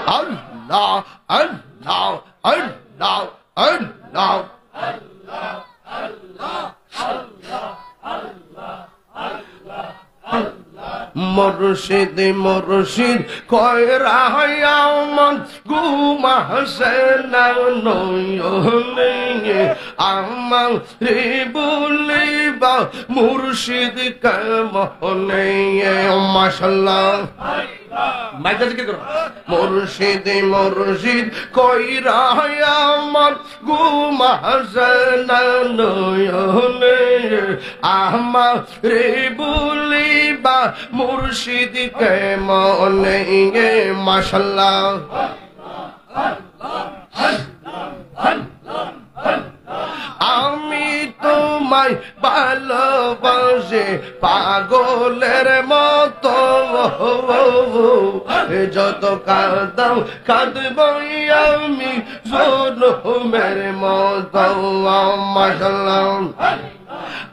আল্লাহ আল্লাহ আল্লাহ আল্লাহ মুর্শিদ মুর্শিদ কয়রা আমার গুমা হাসনা নয়নে আমার রে বলিবা মুর্শিদ কেমনে মাশাআল্লাহ মাইকা জিকির করো মুর্শিদ মুর্শিদ কয়রা আমার গুমা হাসনা নয়নে আমার রে বলিবা মুর্শিদ কেমনে মাশাআল্লাহ আমি তোমায় ভালোবাসি পাগলের মতো যত কাঁদাও কাঁদবই আমি জনমের মতো মাশাআল্লাহ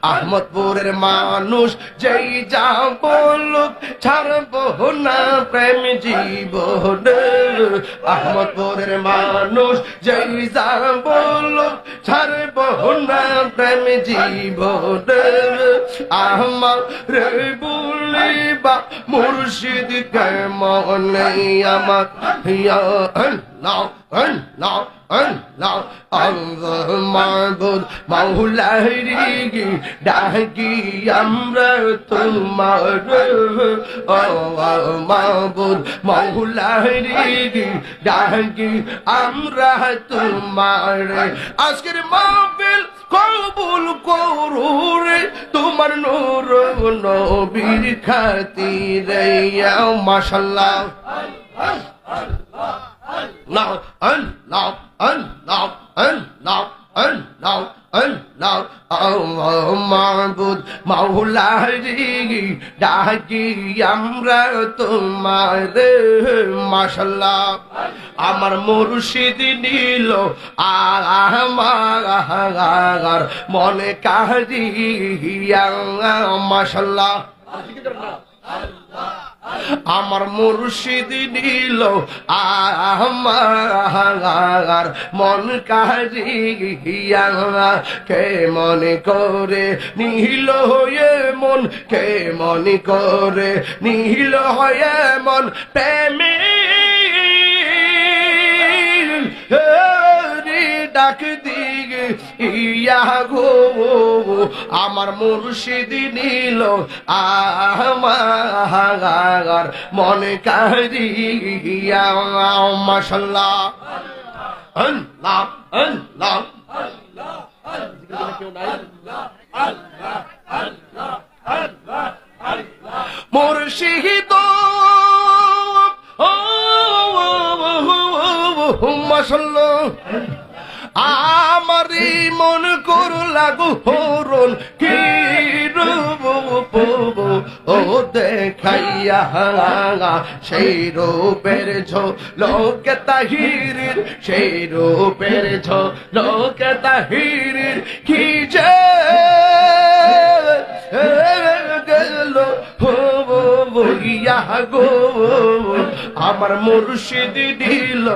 আহমদপুরের মানুষ যেই যা বলুক ছাড়বো না প্রেম জীবনে আহমদপুরের মানুষ যেই যা বলুক ছাড়বো না প্রেম জীবনে আমার রে বলিবা মুর্শিদ কেমনে আমার ইয়া আল্লাহ আল্লাহ আল্লাহ আল্লাহ মাবুদ মাওলারি ডাকি আমরা তোমার মাবুদ মাওলারি ডাকি আমরা তোমার আজকের মাহফিল কবুল করো রে তোমার নূর নবীর খাতিরে মাশাআল্লাহ Allah, Allah, Allah, Allah, Allah, Allah, Allah, মাবুদ মাওলারি ডাকি আমরা তোমার মাশাআল্লাহ আমার মুর্শিদ নিল আমার মনে কাহিয়া মাশাআল্লাহ আমার মুর্শিদ নিল আমার মন কাহিয়া কে মনে করে নিল হয়ে মন কে মনে করে নিল হয়ে মন প্রেমে ডাক দিগে ইয়া গো আমার মুর্শিদ নিল আমার মনে কাহিয়া মাশাআল্লাহ আল্লাহ আল্লাহ মুর্শিদ মাশাআল্লাহ আমারি মন করু লাগু হরণ কি রূপ ও দেখাইয়া সেই রূপের ঝলকে তাহিরির সেই রূপের ঝলকে তাহিরির কি যে গেল ইয়া গো আমার মুর্শিদ দিল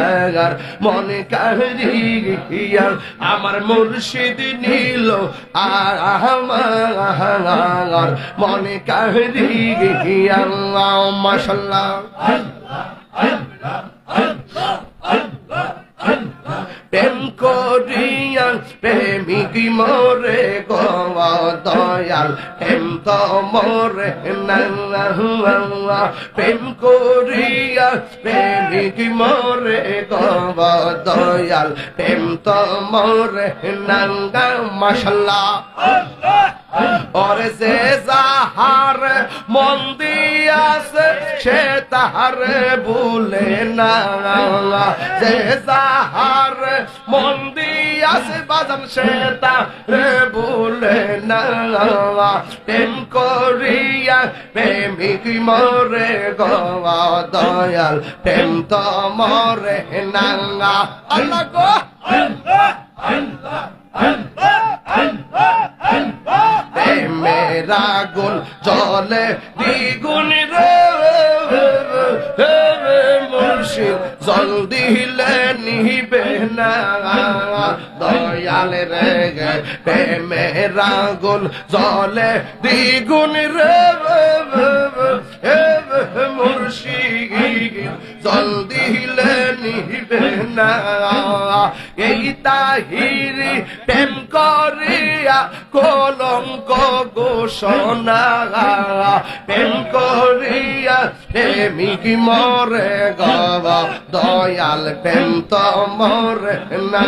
আমার মনে কাহিয়া আমার মুর্শিদ নিল আমার মনে কাহিয়া মাশাআল্লাহ প্রেম করিয়া প্রেমিক মরে গোয়া দয়াল প্রেম তো মরে না প্রেম করিয়া প্রেমিক মরে গোয়া দয়াল প্রেম তো মরে না মাশাআল্লাহ ওরে যে যাহার মন দিয়াছে সে তাহার ভুলে না যে যাহার মন দিয়াছে বাজান সে তাহার ভুলে না প্রেম করিয়া প্রেমিক মরে গোয়া দয়াল প্রেম তো মরে না আল্লাহ গো প্রেমের আগুন জলে দ্বিগুণ রে মুর্শিদ জল দিলে নিবে না দয়াল রে প্রেমের আগুন জলে দ্বিগুণ রে মুর্শিদ জল দিলে নিবে না এই তাহিরি প্রেম করিয়া কলঙ্ক ঘোষণা প্রেম করিয়া প্রেমিক মরে গব দয়াল প্রেম তো মরে না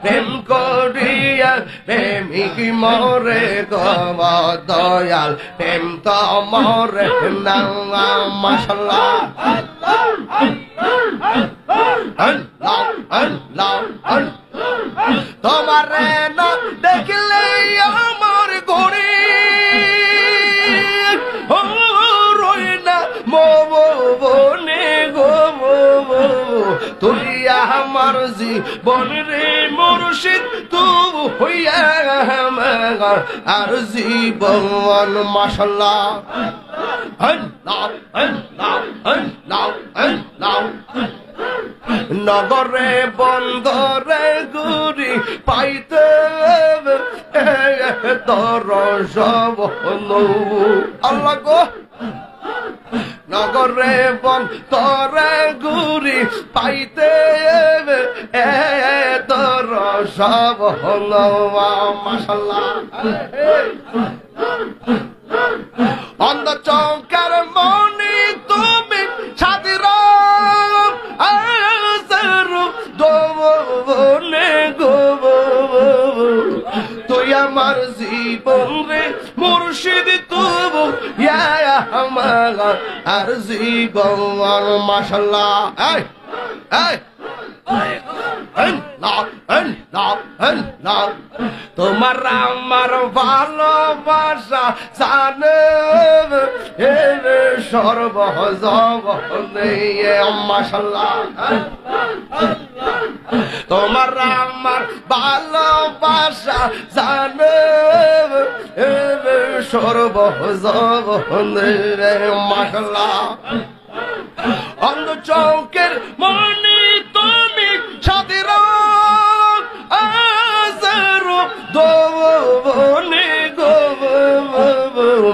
প্রেম করিয়া প্রেমিক মরে গব দয়াল প্রেম তো মরে না মাশাআল্লাহ তোমারে না দেখলে আমার ঘরে রই না মনে গো তুই আমার জীবন রে মুর্শিদ তবু হইয়া আর জীবন মাশাআল্লাহ নগরে বন্দরে গুরি পাইতে দরজব আল্লাহ গো নগরে বন্দরে গুরি পাইতে দরজব মাশাআল্লাহ অন্ধ চৌকার মনি তুমি ছাদির দোবনে গো তুই আমার জীবন রে মুর্শিদ তবু আমার আর জীবন মাশাআল্লাহ তোমার আমার ভালোবাসা জানে সর্বজনে মাশাআল্লাহ তোমার আমার ভালোবাসা জানে সর্বজনে মাশাআল্লাহ অন্ধ চৌকের মনি তুমি ছাদের দোবনে গো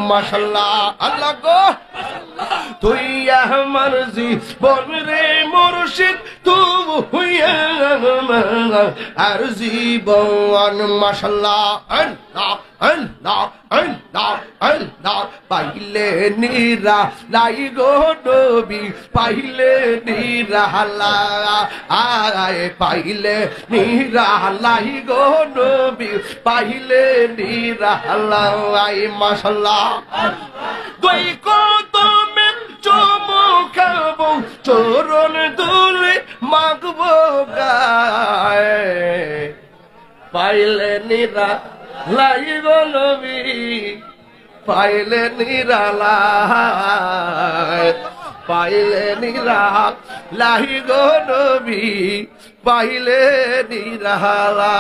মাশাআল্লাহ আল্লাহ গো তুই আমার জীবন রে মুর্শিদ তবু হইয়া আর জীবন মাশাআল্লাহ পাইলে নিরা লাই গো নবী পাইলে নিরালা আয় পাইলে নিরা লাই গো নবী পাইলে নিরালা আয় মাশাআল্লাহ দুই কদমে চুমুখাবো চরণ দুলে মাগবো গায়ে পাইলে নিরা লাই গো নবী পাইলে নিরালা পাইলে নিরা লাই গো নবী পাইলে নিরালা